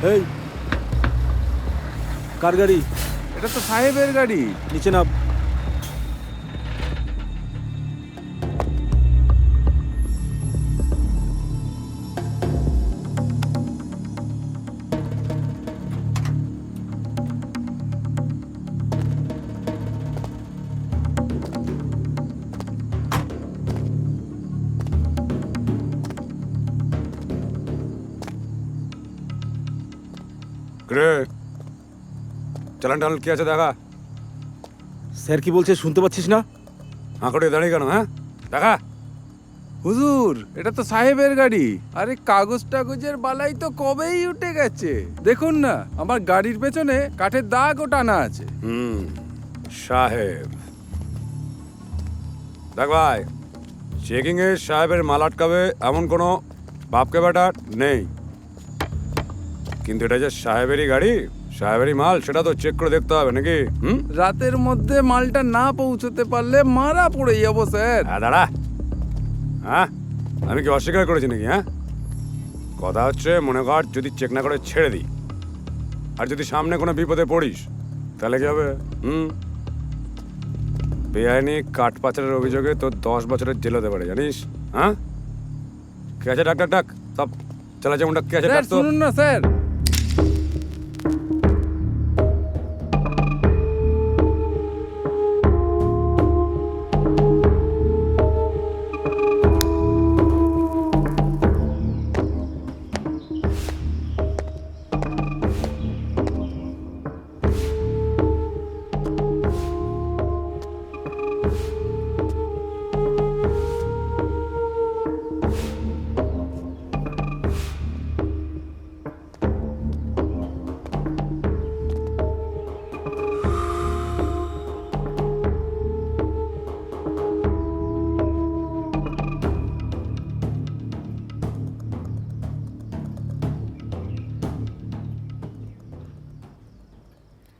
এই কার গাড়ি? এটা তো সাহেবের গাড়ি। নিচে নাম। চালান টালান কি আছে দেখা। স্যার কি বলছে শুনতে পাচ্ছিস না? হাঁকড়ে দাঁড়িয়ে কেন? হ্যাঁ দেখা। হুজুর, এটা তো সাহেবের গাড়ি। আরে কাগজ টাগজের বালাই তো কবেই উঠে গেছে। দেখুন না, আমার গাড়ির পেছনে কাঠের দাগও টানা আছে। সাহেব দেখ ভাই, চেকিং এ সাহেবের মাল আটকাবে এমন কোনো বাপকে বেটা নেই, কিন্তু এটা যে সাহেবেরই গাড়ি, সাহেবেরই মাল, সেটা তো চেক করে দেখতে হবে নাকি? রাতের মধ্যে মালটা না পৌঁছতে পারলে মারা পড়ে যাবো স্যার। দাঁড়া, হ্যাঁ আমি কি অস্বীকার করেছি নাকি? হ্যাঁ, কথা হচ্ছে মনে কর যদি চেক না করে ছেড়ে দিই, আর যদি সামনে কোনো বিপদে পড়িস, তাহলে কি হবে? বেআইনি কাঠ পাচারের অভিযোগে তোর 10 বছরের জেল হতে পারে, জানিস? হ্যাঁ, কে আছে? ডাক ডাক ডাক সব চালা, যেমন ডাক কে আছে? স্যার ডাক তো। শুনুন না স্যার।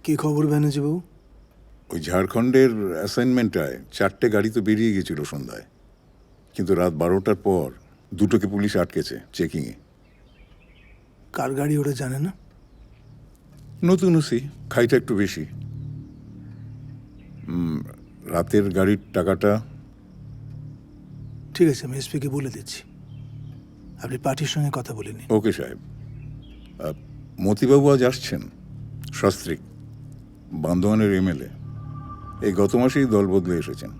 কি খবর ব্যানার্জিবাবু? ওই ঝাড়খণ্ডের অ্যাসাইনমেন্টটায় 4টে গাড়ি তো বেরিয়ে গেছিল সন্ধ্যায়, কিন্তু রাত 12টার পর 2টোকে পুলিশ আটকেছে চেকিংয়ে। কার গাড়ি ওরা জানে না? নতুন ওসি, খাইটা একটু বেশি। রাতের গাড়ির টাকাটা। ঠিক আছে, আমি এসপিকে বলে দিচ্ছি। আপনি পার্টির সঙ্গে কথা বলে নিন। ওকে সাহেব। মতিবাবু আজ আসছেন, সস্ত্রীক, বান্দোয়ানের এমএলএ। এই গত মাসেই দল বদলে এসেছেন।